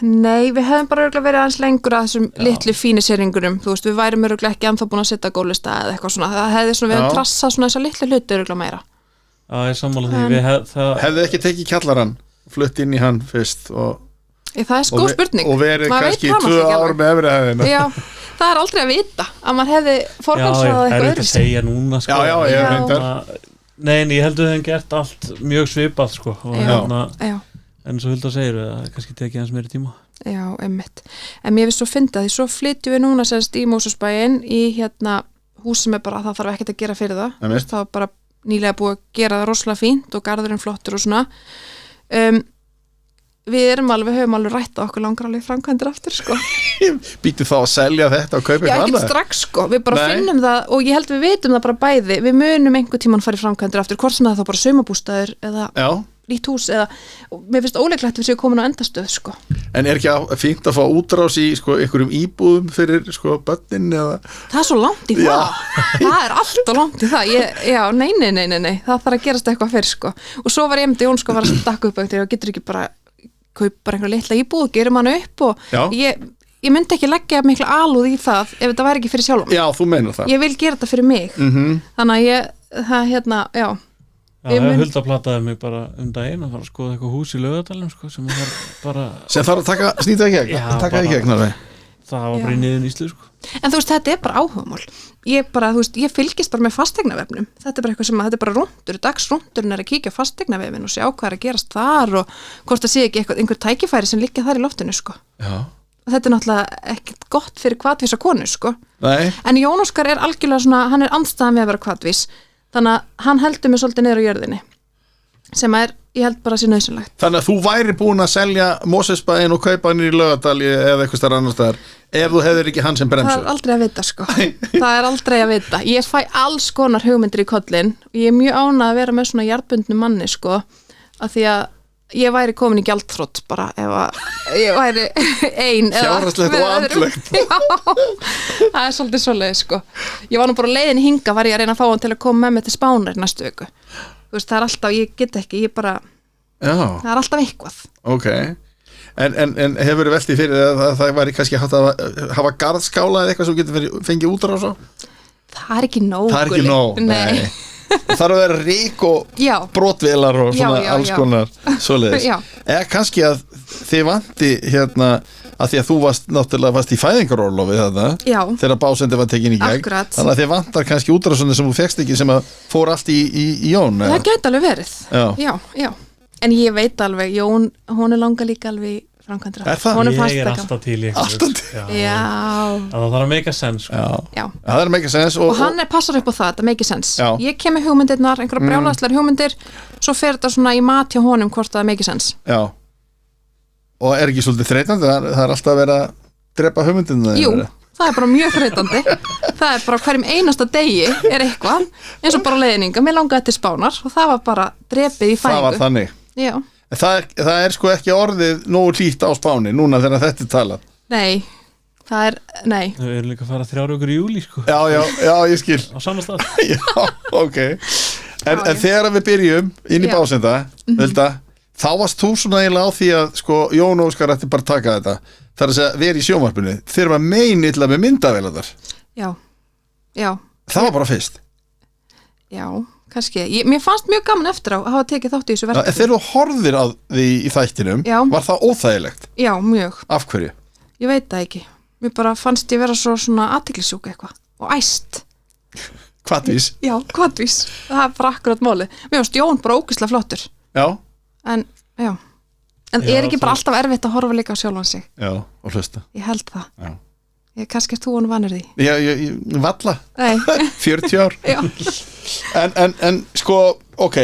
Nei, við hefðum bara örugglega verið aðeins lengur að þessum litlu fíniseringurum þú veist, við værum örugglega ekki ennþá búin að setja gólista eða eitthvað svona, það hefði svona við hefðum trassað svona þessar litlu hluti örugglega meira ég sammála því Hefðu ekki tekið kjallarann flutt inn í hann fyrst það er sko spurning og verið kannski 2 ár með efri hæðina Já, það er aldrei að vita að maður hefði forgangsraðað eitthvað öðru að segja núna sko. ég reyndar Nei, ég heldur þeim gert allt mjög svipað sko. og en svo Hulda segir að kannski tekið hans meiri tíma Já, einmitt en mér finnst svo fyndið því svo flytjum við núna sérst í Mosfellsbæinn í hús sem er bara, það þarf ekkert að gera fyrir það það var bara nýlega búið að gera það rosalega fínt og garðurinn flottur og svona við höfum alveg rætt á okkur langar alveg framkvæmdir aftur sko Býtu þá að selja þetta og kaupa Já, ekkert strax sko, við bara finnum það og ég held við vitum það bara bæði við munum einhver tímann fara í framkvæmdir aftur hvort sem það þá bara saumabústaður eða nýtt hús eða, mér finnst óleiklegt við séum komin á endastöð sko En er ekki fínt að fá útrás í sko einhverjum íbúðum fyrir sko börnin eða Það er svo langt í það það er alltaf langt í það nei, það þarf að gerast eitthvað fyrr sko og svo var ég Jón sko að vera að stakka upp og getur ekki bara kaupa bara einhverja litla íbúð og gerum hann upp og ég myndi ekki leggja mikla alúð í það ef þetta væri ekki fyrir sjálfum Já, þú meinar það Ég vil gera þetta fyrir mig þannig að Hulda plataði mig bara daginn að fara að skoða eitthvað hús í Laugardalnum sko, sem þarf að snýta í gegn taka í gegn það var bara í niðun Íslu sko. En þú veist, þetta er bara áhugamál ég fylgist bara með fastegnavefnum þetta er bara eitthvað sem, þetta er bara rúndur dagsrúndurinn er að kíkja á fastegnavefin og sjá hvað er að gerast þar og hvort það sé ekki einhver tækifæri sem liggja þar í loftinu sko. Og þetta er náttúrulega ekkert gott fyrir hvatvísa konu sko. En Jón Óskar er algjörlega svona, hann er andstæðan við að vera hvatvís þannig að hann heldur mig svolítið niður á jörðinni sem er, ég held bara að sé nauðsynlegt Þannig að þú væri búin að selja Mosfellsbæinn og kaupa hann í Laugardal eða eitthvað starf annar staðar ef þú hefðir ekki hann sem bremsu Það er aldrei að vita sko það er aldrei að vita, ég fæ alls konar hugmyndir í kollin og ég er mjög ánað að vera með svona jarðbundnu manni sko af því að ég væri komin í gjaldþrot bara ef að ég væri ein fjárhagslegt og andlegt það er svolítið svoleið sko ég var nú bara leiðin hinga var ég að reyna að fá hann til að koma með mig til Spánar næstu viku þú veist það er alltaf, ég get ekki ég bara, það er alltaf eitthvað Ok, en hefur verið veltið fyrir að það væri kannski hægt að hafa garðskála eða eitthvað sem getur fengið út á svo? Það er ekki nóg Það er ekki nóg, nei Það þarf að vera rík og brotvélar og svona alls konar svoleiðis eða kannski að þið vanti að því að þú varst í fæðingarorlofi þegar Básendi var tekin í gegn þannig að þið vantar kannski útrásunni sem þú fékkst ekki sem að fór allt í Jón Það gæti alveg verið já. En ég veit alveg, Jón hún er langa líka alveg framkvæmdur ég er alltaf til í það þarf að make a sense það er að make a sense og hann passar upp á það, þetta make a sense ég kem með hugmyndirnar, einhverja brjálæðslegar hugmyndir svo fer þetta svona í mat hjá honum hvort það make a sense og er ekki svolítið þreytandi, það er alltaf að vera að drepa hugmyndirna Jú, það er bara mjög þreytandi það er bara hverjum einasta degi er eitthvað eins og bara leiðninga, mér langaði til Spánar og það var bara drepið í fæðingu það var þannig Það er sko ekki orðið nógu hlýtt á Spáni núna þegar þetta er talað Nei Við erum líka að fara 3 vikur í júlí sko Já, ég skil Á sama stað Já, ok En þegar við byrjum inn í básenda, þá varst þú svona eiginlega á því að sko, Jón Óskar ætti bara að taka þetta. Það að segja, vera í sjónvarpinu. Þeir var meinilla með myndavélarnar. Já. Það var bara fyrst. Já, kannski. Mér fannst mjög gaman eftir á að hafa tekið þátt í þessu verkefni. Þegar þú horfðir á því í þættinum, var það óþægilegt? Já, mjög. Af hverju? Ég veit það ekki. Mér bara fannst ég vera svona athyglisjúk eitthvað og æst. Hvatvís? Já, hvatvís. Það er bara akkurat málið. Mér fannst Jón bara ógeðslega flottur. Já. En er ekki bara alltaf erfitt að horfa líka á sjálfan sig? Já, og hlusta. Ég held það. Já. Kannski þú hann vanur því. Já, ég valla. Nei. 40 ár. Já. En sko, ok,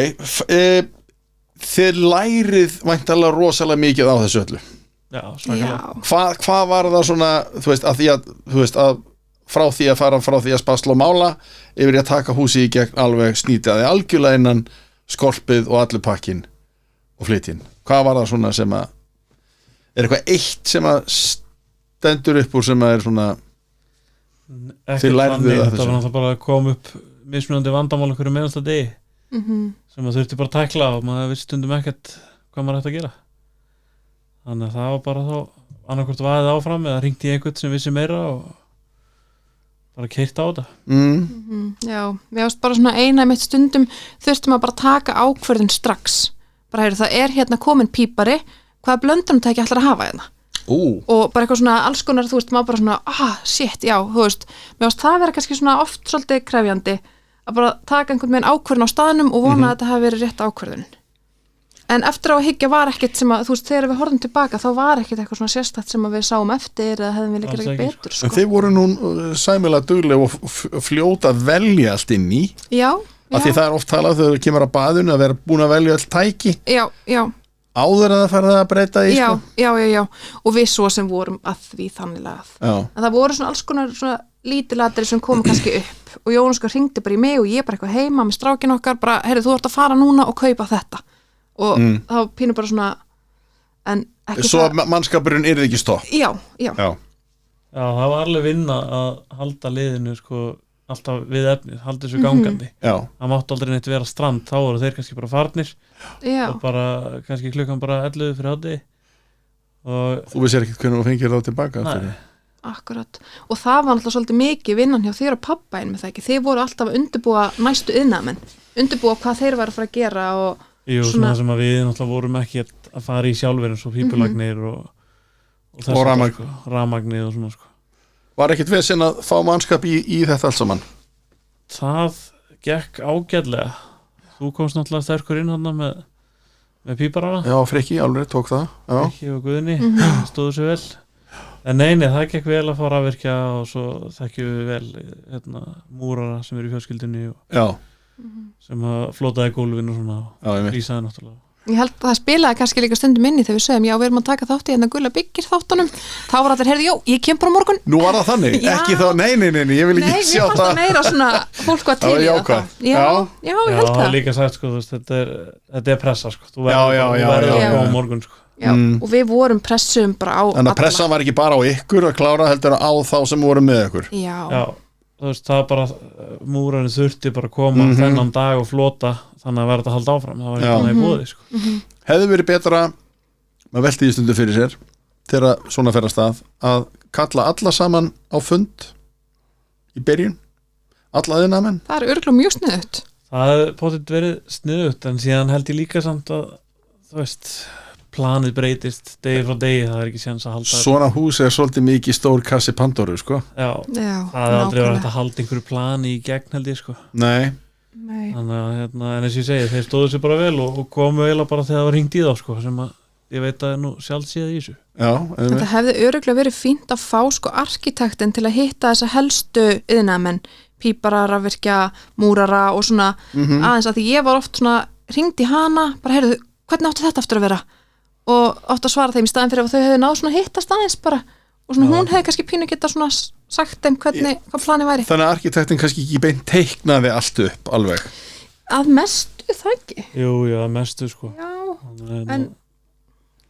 þið lærið væntanlega rosalega mikið á þessu öllu. Já, svakalega. Hvað var það svona, þú veist, að frá því að fara frá því að spasla og mála yfir í að taka húsi í gegn alveg snýtaði algjörlega innan skorpið og allir pakkin og flytinn. Hvað var það svona sem að eitthvað eitt sem að stendur upp úr sem að svona þið lærðu það þessu? Það var náttúrulega bara að koma upp mismunandi vandamál okkur meðansta degi sem að þurfti bara að tækla og maður vissi stundum ekkert hvað maður ætti að gera. Þannig að það var bara þá annarkvort vaðið áfram eða hringti í einhvern sem vissi meira og bara keyrt á þetta. Já, mér varst bara svona einæmitt stundum þurftum að bara taka ákvörðun strax. Bara heyrðu, það er hérna komin pípari, hvaða blöndunartæki ætlar að hafa hérna? Og bara eitthvað svona alls konar, þú veist, maður bara svona, shit, já, þú veist, mér varst það vera kannski svona oft svolítið krefjandi að bara taka einhvern veginn ákvörðun á staðnum og vona að þetta hafi verið rétt ákvörðun. En eftir á að hyggja var ekkert sem að, þú veist, þegar við horfum tilbaka þá var ekkert eitthvað svona sérstætt sem að við sáum eftir eða hefðum við líka ekki betur, sko. En þeir voru nú sæmilega dugleg og fljóta að velja allt inn í. Já. Af því það er oft talað þegar þú kemur að baðinu að vera búin að velja all tæki. Já. Áður að það fara að breyta í, sko. Já. Og við svo sem vorum að því þannig lagað. Já. En það voru svona alls konar svona lítilatri sem komu kannski upp og Jón Óskar hringdi bara í mig og ég bara eitthvað heima með strákin okkar bara, heyrðu, þú ert að fara núna og kaupa þetta. Og þá pínu bara svona en ekki svo það... mannskapurinn yrði ekki stopp. Já, það var alveg vinna að halda liðinu sko alltaf við efnið, halda þessu gangandi. Það mátti aldrei neitt vera strand, þá voru þeir kannski bara farnir og bara kannski klukkan bara 11 fyrir hádegi og þú vissir ekkert hvernig þú fengir þá tilbaka. Nei, akkurat. Og það var alltaf svolítið mikið vinnan hjá þér og pappa með það ekki. Þeir voru alltaf að undirbúa næstu iðnaðarmenn, undirbúa hvað þeir var að fara að gera og jú, svona sem að við náttúrulega vorum ekki að fara í sjálfur eins og pípulagnir og rafmagnir og svona sko. Var ekkert vesen að fá mannskap í þetta allt saman? Það gekk ágætlega. Þú komst náttúrulega sterkur inn hann með píparana. Já, Frikki, alveg tók það. Frikki og Guðni, stóðu sér vel. En neini, það gekk vel að fá rafvirkja og svo þekkjum við vel múrara sem eru í fjölskyldunni og sem að flótaði gólfin og svona og frísaði náttúrulega. Ég held að það spilaði kannski líka stundum inni þegar við sögum, já, við erum að taka þátt í hérna Gulla byggir þáttunum, þá var allir, heyrðu, ég kem bara morgun. Nú var það þannig, ekki þá, nei, ég vil ekki sjá það. Nei, mér fannst það meira svona, fólk var til í það. Já, ég held það. Já, það er líka sagt, sko, þetta er pressa, sko, þú verður að koma morgun, sko. Já, og við vorum pressum bara á alla. En að pressan var ekki bara á ykkur að klára, heldur á þá sem voru með ykkur. Já. Þú veist, það bara, múrarinn þurfti bara að koma þennan dag og flota, þannig að verða að halda áfram, það var eitthvað í bóði, sko. Hefði verið betra, maður velti í stundu fyrir sér, þegar svona fer að stað, að kalla alla saman á fund í byrjun, alla iðnaðarmenn? Það er örugglega mjög sniðugt. Það hefði pottet verið sniðugt, en síðan held ég líka samt að, þú veist, planið breytist degi frá degi, það er ekki séns að halda svona hús er svolítið mikið stór kassi Pandoru, sko. Já, það er aldrei verið að halda einhverju plani í gegn, held ég, sko. Nei. Þannig að, en eins og ég segi, þeir stóðu sér bara vel og komu vel bara þegar það var hringt í þá, sko, sem að ég veit að er nú sjálf séð í þessu. Já, þetta hefði örugglega verið fínt að fá, sko, arkitektin til að hitta þessa helstu iðnaðarmenn, pípara, rafvirkja, múrara og svona aðeins að því ég var oft svona hringt í hana, bara heyrðu, hvernig átti þetta aftur að vera? Og átt að svara þeim í staðin fyrir að þau hefðu náð svona hittast aðeins bara og svona hún hefði kannski pínu geta svona sagt þeim hvað planið væri. Þannig að arkitektin kannski ekki beint teiknaði allt upp alveg. Að mestu það ekki. Jú, að mestu, sko. Já, en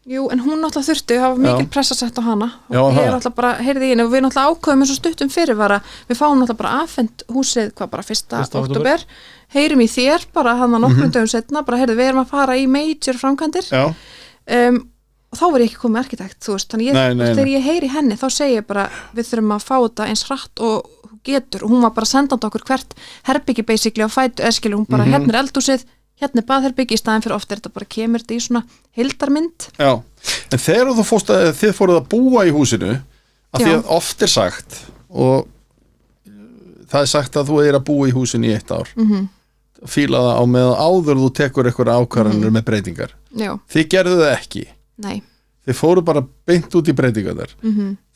Jú, en hún náttúrulega þurfti, það var mikil pressa sett á hana og Já, ég það. náttúrulega bara heyrði í henni og við náttúrulega ákveðum eins og stuttum fyrirvara, við fáum náttúrulega bara afhent húsið, hvað bara 1. október, heyrum í þér bara hann að nokkrum dögum setna, bara heyrðu, við erum að fara í major framkvæmdir Já, og þá var ég ekki komið arkitekt, þú veist, þannig þegar ég heyri henni, þá segi ég bara, við þurfum að fá þetta eins hratt og getur, og hún var bara sendandi okkur hvert herbyggi basically á fætu, eskilu, hún bara hérna er eldhúsið, hérna er baðherbyggi, í staðin fyrir oft þetta bara kemur þetta í svona heildarmynd. já. En þegar þú fórst að þið fóruð að búa í húsinu, að því að oft er sagt, og það er sagt að þú er að búa í húsinu í 1 ár, fíla það á meðan áður þú tekur eitthvað ákvarðanir með breytingar. Já. Þið gerðu það ekki. Nei. Þið fóru bara beint út í breytingar.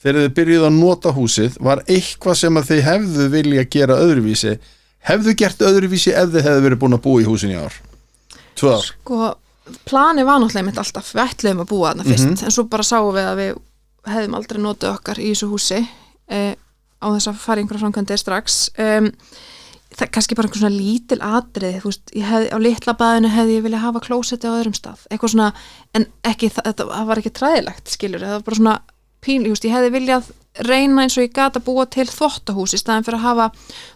Þegar þið byrjuðu að nota húsið, var eitthvað sem að þið hefðu vilja gera öðruvísi, hefðu gert öðruvísi ef þið hefðu verið búin að búa í húsinu í ár? 2 ár. Sko, planið var náttúrulega mitt alltaf, við ætluðum að búa þarna fyrst, en svo bara sáum við að við hefðum aldrei notið okkar í þessu húsi á þess að fara í einhverja framkvæmdir strax. Það kannski bara einhver svona lítil atriði, þú veist, á litla baðinu hefði ég vilja hafa klósetti á öðrum stað, eitthvað svona, en ekki, það var ekki træðilegt, skilur, það var bara svona pínlík, ég hefði viljað reyna eins og ég gat að búa til þvottahús í staðin fyrir að hafa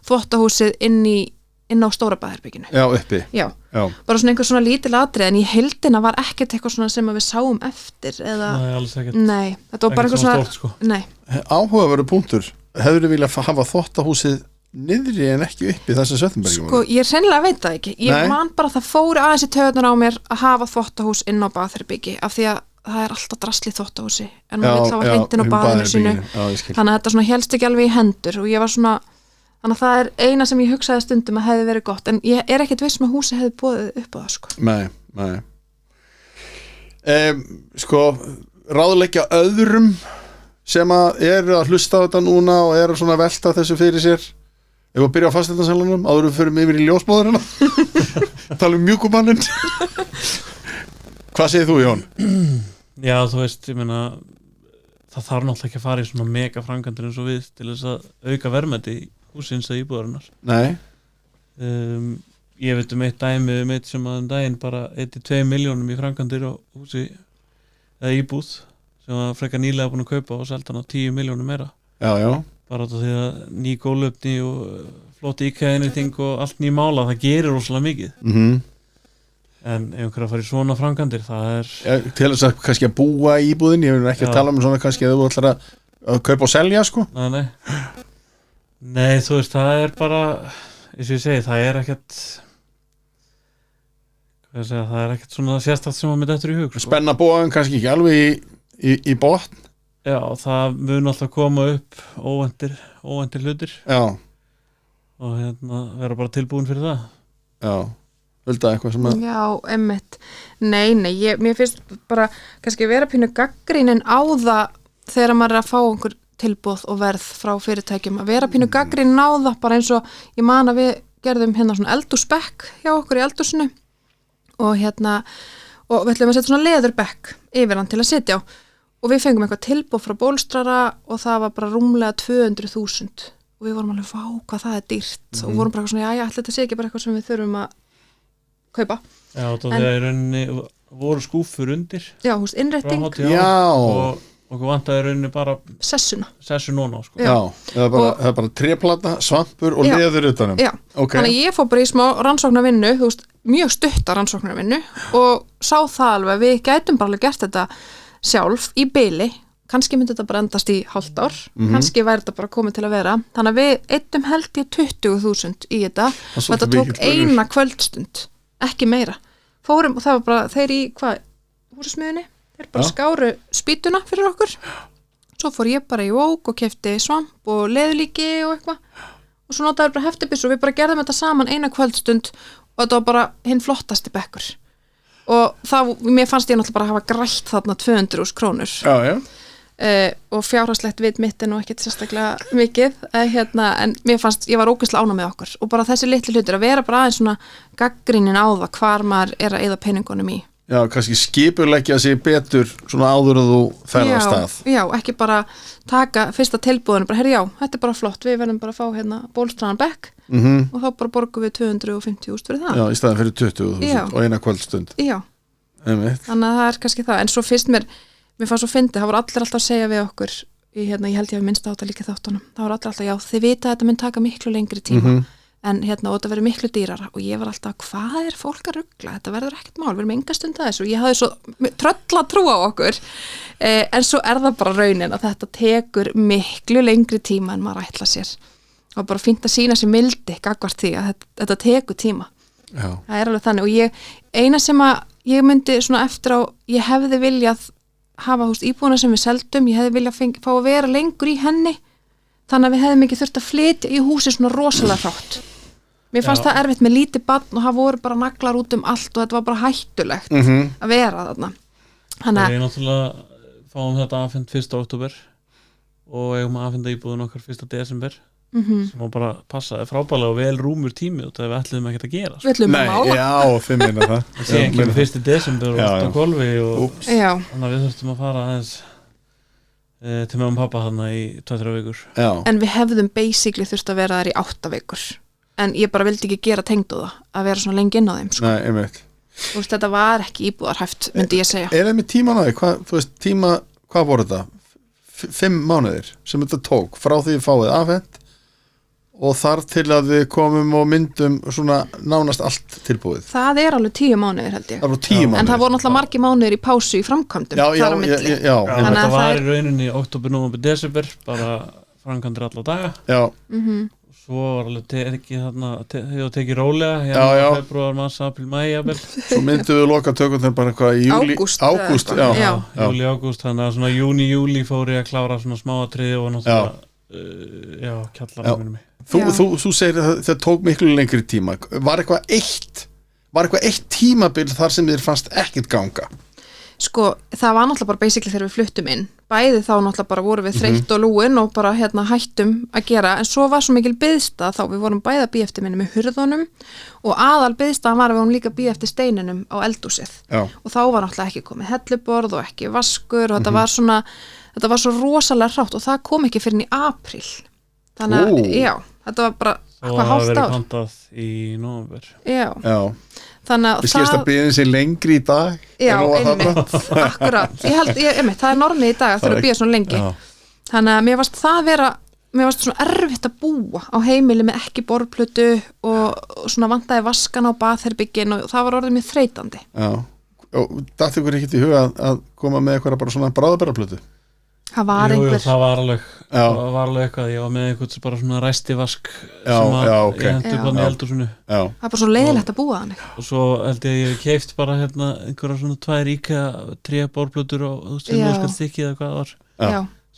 þvottahúsið inn á stóra baðherbygginu. Já, uppi. Já, bara svona einhver svona lítil atrið, en í heildina var ekkert eitthvað svona sem við sáum eftir eða... Nei, alls ekkert. Nei, þetta var bara eitthvað svona... Stórt, sko. Nei. Áhugaverður punktur. Hefur þið viljað hafa þvottahúsið niðri en ekki uppi þessi Svefnbergjum? Sko, ég sennilega veit það ekki. Ég man bara að það fóri aðeins í taugarnar á mér að hafa þvottahús inn á baðherbyggi, af því að það er alltaf drasl í þvottahúsi, en maður vill hafa hreint inn á baðinu sínu. Þannig að þetta svona helst ekki alveg í hendur og ég var svona, þannig að það er eina sem ég hugsaði stundum að hefði verið gott, en ég er ekkert viss með húsi hefði boðið upp á það, sko. Nei. Sko, ráðleggja öðrum sem að eru að hlusta á þetta núna og eru svona að velta þessu fyrir sér. Ef við byrja á fasteignasalunum, áður við förum yfir í ljósmóðurina, tala mjúkumanninn. Hvað segir þú, Jón? Já, þú veist, ég meina, það þarf náttúrulega ekki að fara í svona mega framkvæmdir eins og við til þess að auka verðmæti í húsins eða íbúðarinnar. Nei. Ég veit eitt dæmi eitt sem að daginn bara 1-2 milljónum í framkvæmdir á húsi eða íbúð sem var frekar nýlega búin að kaupa og selta hann á 10 milljónum meira. Já. Bara því að ný gólöfni og flott IKEA-innrétting og allt ný mála, það gerir rosalega mikið. En ef einhver að fara í svona framkvæmdir, það er... Til þess að kannski að búa í íbúðin, ég vil ekki að tala um svona kannski að þú ætlar að kaupa og selja, sko. Nei, þú veist, það er bara, eins og ég segi, það er ekkert, það er ekkert svona sérstakt sem að mitt eftir í hug. Sko. Spenna bóðan kannski ekki alveg í botn. Já, það mun alltaf koma upp óvæntir hlutir. Já. Og vera bara tilbúin fyrir það. Já. Vilda eitthvað sem að... Já, einmitt. Nei, mér finnst bara kannski vera pínu gagnrýnin á það þegar maður er að fá einhver tilboð og verð frá fyrirtækjum, að vera pínu gagnrýnin á það, bara eins og ég man að við gerðum hérna svona eldhúsbekk hjá okkur í eldhúsinu og við ætlum að setja svona leðurbekk yfir hann til að sitja á og við fengum eitthvað tilboð frá Bólstrara og það var bara rúmlega 200.000 og við vorum alveg, vá, hvað það er dýrt og vorum bara svona, já, ætli þetta sé ekki bara eitthvað sem við þurfum að kaupa. Já, það er rauninni voru skúfur undir. Já, húst, innrétting. Og okkur vantaði rauninni bara sessu nóna, sko. Já, það er bara tréplata, svampur og leður utanum. Já, þannig að ég fór bara í smá rannsóknarvinnu, þú veist, mjög stutta rannsóknarvinnu og sá það alveg að við gætum bara alveg gert þetta sjálf í bili, kannski myndi þetta bara endast í hálft ár, kannski væri þetta bara komið til að vera, þannig að við eittum held ég 20.000 í þetta og þetta tók eina kvöldstund, ekki meira. Fórum og það var bara, þeir í húsasmiðunni, þeir bara skáru spýtuna fyrir okkur, svo fór ég bara í Vók og keypti svamp og leðurlíki og eitthvað og svo notaði bara heftibissu og við bara gerðum þetta saman eina kvöldstund og þetta var bara hinn flottasti bekkur. Og mér fannst ég náttúrulega bara að hafa grætt þarna 200.000 krónur. Já. Og fjárhagslegt vit mitt er nú ekkert sérstaklega mikið, en mér fannst, ég var ógeðslega ánægð með okkur og bara þessi litlu hlutir að vera bara aðeins svona gagnrýnin á það hvar maður er að eyða peningunum í. Já, kannski skipuleggja sig betur svona áður að þú ferð á stað. Já, ekki bara taka fyrsta tilbúðinu, bara herri já, þetta er bara flott, við verðum bara að fá hérna Bólstraran bekk og þá bara borgum við 250.000 fyrir það. Já, í staðan fyrir 20.000 og eina kvöldstund. Já. Einmitt. þannig að það er kannski það, en svo fyrst mér fannst svo fyndið, það voru allir alltaf að segja við okkur ég held ég hef minnst á þetta líka í þáttunum, það voru allir alltaf, já þið vita að þetta mun taka miklu lengri tíma en og þetta verður miklu dýrara og ég var alltaf, hvað er fólk að rugla, þetta verður ekkert mál, við erum enga stund að þessu og ég hafði svo trölla trú á okkur en svo er það bara raunin að þetta tekur miklu lengri tíma en maður ætla sér og bara fínt að sína sér mildi gagnvart því að þetta tekur tíma. Já. Það er alveg þannig og eina sem að ég myndi svona eftir á, ég hefði viljað hafa íbúðuna sem við seldum, ég hefði viljað fá að vera lengur í henni þannig að við hefðum ekki þurft að flytja í húsi svona rosalega hrátt. Mér fannst það erfitt með lítið barn og það voru bara naglar út allt og þetta var bara hættulegt að vera þarna. Þannig að við náttúrulega fáum þetta afhent 1. október og eigum að afhenda íbúðun okkar 1. desember sem var bara passaði frábælega og vel rúmur tími og það við ætluðum ekki að gera. Við ætluðum að mála. Já, þið meina það. Það sé ekki með 1. desember og allt á kolvi og þannig að við þurftum að fara aðeins til með pappa þarna í 2-3 vikur. Já. En við hefðum basically þurft að vera þar í 8 vikur. En ég bara vildi ekki gera tengd á það að vera svona lengi inn á þeim. Sko. Nei, einmitt. Þú veist, þetta var ekki íbúðarhæft, myndi ég segja. Er það með tíman á því? Hvað voru þetta? 5 mánuðir sem þetta tók frá því við fáið afhent og þar til að við komum og myndum svona nánast allt tilbúið. Það er alveg 10 mánuðir held ég. Það voru 10 mánuðir. En það voru náttúrulega margir mánuðir í pásu í framkvæmdum. Já. Þetta var í rauninni október, nóvember, desember, bara framkvæmdir alla daga. Já. Svo var alveg tekið rólega, februar, mars, apríl, maí, jafnvel. Svo myndum við loka tökum bara eitthvað í júli. Ágúst, já. Júli, ágúst, þannig að svona júni, júli fór ég að klára svona smáatriði og náttúrulega, kjallara minni mig. Þú segir að það tók miklu lengri tíma. Var eitthvað eitt tímabil þar sem þér fannst ekkert ganga? Sko, það var náttúrulega bara basically þegar við fluttum inn. Bæði þá náttúrulega bara vorum við þreytt og lúin og bara hættum að gera. En svo var svo mikil biðstað þá við vorum bæði að bíða eftir minni með hurðunum og aðal biðstaðan var að við vorum líka að bíða eftir steininum á eldhúsið. Já. Og þá var náttúrulega ekki komið helluborð og ekki vaskur og þetta var svo rosalega hrátt og það kom ekki fyrir í apríl. Þannig að, þetta var bara hvað hálft ár. Og það verið pantað í nóvember. Já. Þannig að við skilst að biðin sér lengri í dag. Já, einmitt, akkurat. Það er normið í dag að þurfa að bíða svona lengi. Þannig að mér varst svona erfitt að búa á heimili með ekki borðplötu og svona vantaði vaskan á baðherbyggin og það var orðið mér þreytandi. Já, og datt ykkur ekkert í huga að koma með eitthvað bara svona bráðabæraplötu? Það var einhver. Það var alveg eitthvað, ég var með einhvern bara svona ræstivask sem ég hendur bara í eldhúsinu. Það er bara svo leiðilegt að búa þannig. Og svo held ég keypt bara einhverja svona 2 ríka 3 borðplötur og stikkið eða hvað það var.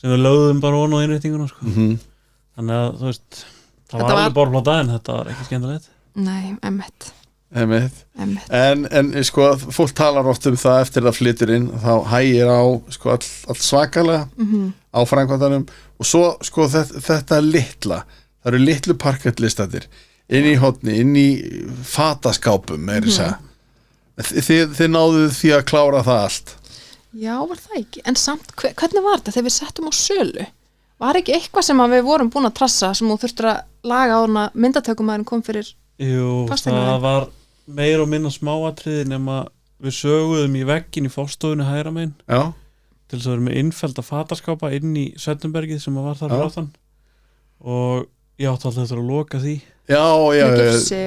Sem við lögðum bara ofan á innréttinguna sko. Þannig að þú veist, það var alveg borðplata en þetta var ekki skemmtilegt. Nei, einmitt. En sko fólk talar oft það eftir það flytur inn þá hægir á sko allt svakalega á framkvæmdanum og svo sko þetta litla, það eru litlu parkettlistatir inn í horni, inn í fataskápum þið náðuð því að klára það allt. Já, var það ekki, en samt hvernig var þetta þegar við settum á sölu? Var ekki eitthvað sem við vorum búin að trassa sem þú þurftur að laga á hana myndatökumæðurinn kom fyrir? Jú, það var meir og minna smáatriði nema við söguðum í veggin í forstofunni hægra megin til þess að vera með innfellda fataskápa inn í Sveitunbergið sem var þar fráttan og ég átti alltaf að loka því. Já,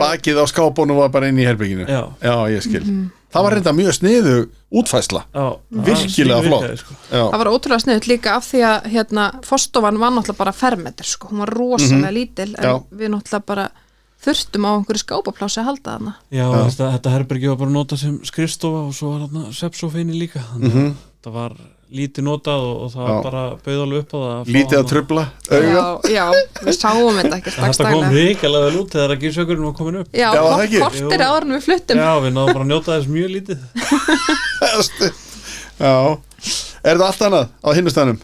bakið á skápunum var bara inn í herberginu. Já, ég skil. Það var reynda mjög sniðu útfæsla. Virkilega flott. Sko. Það var ótrúlega sniðut líka af því að forstofan var náttúrulega bara fermetr sko. Hún var rosalega lítil en við náttúrulega bara þurftum á einhverju skápaplási að halda þarna. Já, þetta herbergi var bara notað sem skrifstofa og svo var þarna svefnsófinn líka. Það var lítið notað og það var bara bauð alveg upp á það. Lítið að trufla auga. Já, við sáum þetta ekki strax daglega. Þetta kom ríkilega vel út þegar gífsökurinn var komin upp. Já, kortir áður en við fluttum. Já, við náðum bara að njóta þess mjög lítið. Já. Er þetta allt annað á hinnustanum?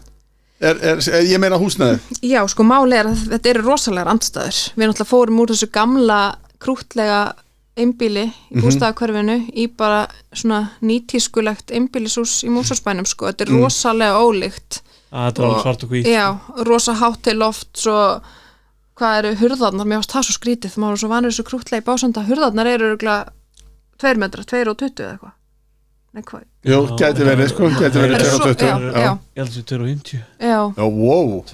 Ég meina húsnæði? Já, sko máli er að þetta eru rosalegar andstæður. Við náttúrulega fórum úr þessu gamla krúttlega einbýli í bústaðahverfinu í bara svona nýtískulegt einbýlishús í Músarsbænum sko. Þetta er rosalega ólíkt. Þetta er alveg svart og hvít. Já, rosa hátt til loft svo hvað eru hurðarnar, mér varst það svo skrítið maður svo vanur þessu krúttlega í básanda, hurðarnar eru örugglega 2 metra, 2,20 eða eitthvað. Nei, hvað? Jú, gæti verið, sko, gæti verið 220. Já. Ég held að 250. Já. Já, wow. 2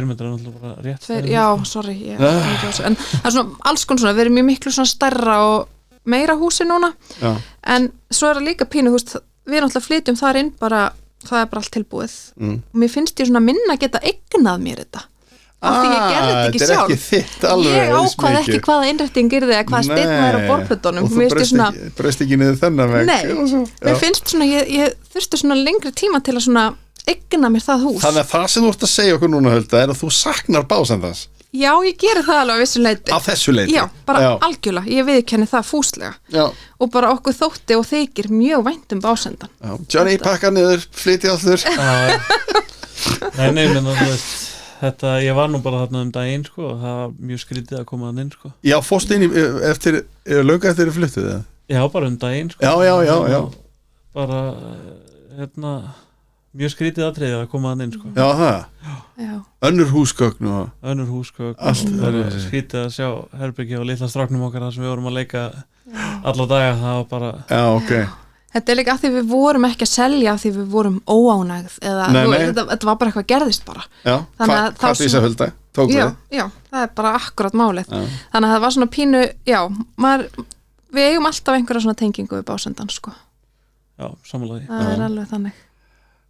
metrar náttúrulega bara rétt. Já, sorry, en það svona alls konar svona, við erum mjög miklu svona stærra og meira húsi núna, en svo það líka pínu, við náttúrulega flytjum þar inn bara, það bara allt tilbúið og mér finnst ég svona minna geta eignað mér þetta. Af því ég gerði þetta ekki sjálf. Þetta er ekki þitt alveg ég ákvað ekki hvaða innrétting yrði eða hvaða steinn væri á borðplötunum. Og þú breyst ekki niður þennan vegg. Nei, mér finnst svona ég þurfti svona lengri tíma til að svona eigna mér það hús. Þannig að það sem þú ert að segja okkur núna, Hulda, er að þú saknar básendans. Já, ég geri það alveg á vissu leyti. Á þessu leyti? Já, bara algjörlega, ég viðurkenni það fúslega. Já. Og bara okkur þótti og þykir mjög vænt básendan. Já. Johnny, pakka niður, flytja allur. Nei, menn þú veist, þetta, ég var nú bara þarna daginn, sko, og það var mjög skrítið að koma þann inn, sko. Já, fórstu inn löngu eftir flyttuð það? Já, bara daginn, sko. Já. Bara, mjög skrítið atriði að koma þann inn, sko. Já, það? Já. Önnur húsgögn og... Önnur húsgögn. Allt. Skrítið að sjá herbergi og litla stráknum okkar þar sem við vorum að leika alla daga, það var bara... Já, ok. Þetta er líka af því við vorum ekki að selja af því við vorum óánægð eða þetta var bara eitthvað gerðist bara. Já, hvað því sem Hulda tók við? Já, það er bara akkurat málið. Þannig að það var svona pínu, við eigum alltaf einhverja svona tengingu við básendan, sko. Já, samanlega. Það er alveg þannig.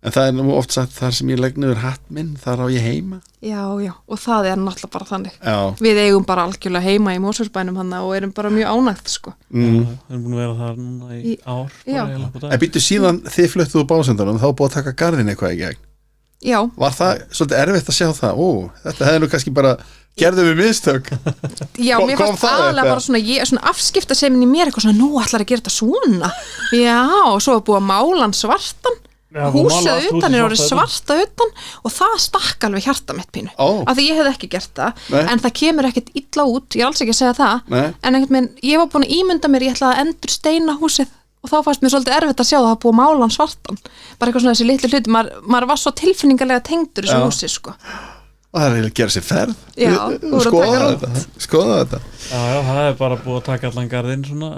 En það er nú oft sagt þar sem ég legg niður hatt minn, þar á ég heima. Já, og það er náttúrulega bara þannig. Já. Við eigum bara algjörlega heima í Mosfellsbænum hann og erum bara mjög ánægð, sko. Við erum búin að vera þar núna í ár. Já. En býttu síðan þið fluttuð úr básendanum, þá búið að taka garðin eitthvað í gegn. Já. Var það svolítið erfitt að sjá það? Þetta hefði nú kannski bara gerðum við mistök. Já, mér fannst aðalega bara svona afskiptasemin í mér eitthvað svona, nú ætlar að gera þetta svona. Já, og svo var búið að mála hann svartan. Húsið utan er orðið svarta utan og það stakk alveg hjarta mitt pínu af því ég hefði ekki gert það en það kemur ekkert illa út, ég er alls ekki að segja það en einhvern veginn, ég var búin að ímynda mér ég ætlaði að endur steina húsið og þá fannst mér svolítið erfitt að sjá það að búið að mála hann svartan bara eitthvað svona þessi litlu hluti, maður var svo tilfinningarlega tengdur þessu húsi, sko. Og það er að gera sér ferð. Já, skoða þetta. Já, það er bara búið að taka allan garðinn svona,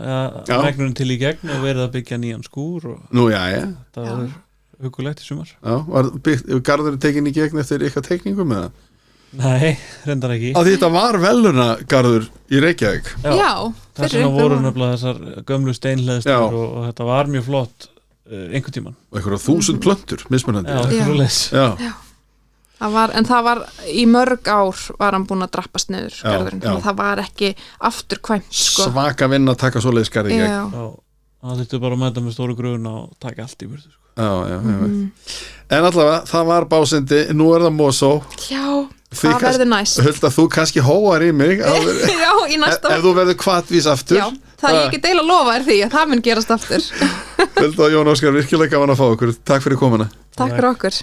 regnurinn til í gegn og verið að byggja nýjan skúr og það var hugulegt í sumar. Já, var garðurinn tekin í gegn eftir eitthvað teikningum eða? Nei, reyndar ekki. Af því þetta var velunagarður í Reykjavík. Já. Þess vegna voru nefnilega þessar gömlu steinhleðstur og þetta var mjög flott einhvern tímann. Og einhverja 1000 plöntur, mismunandi. Já. Það var í mörg ár var hann búinn að drappast niður garðurinn, þannig að það var ekki afturkvæmt, sko. Svaka vinn að taka svoleiðis garð í gegn. Já. Það þurftu bara að mæta með stóru gruna og taka allt í burtu, sko. Já. En allavega, það var básendi, nú er það Mosó. Já, það verður næst. Hulda, þú kannski hóar í mig Já, í næsta ef þú verður hvatvís aftur. Já, það er ekki deila að lofa þér því að það mun gerast aftur. Hulda og Jón Óskar, virkilega gaman að fá okkur. Takk fyrir komuna. Takk fyrir okkur.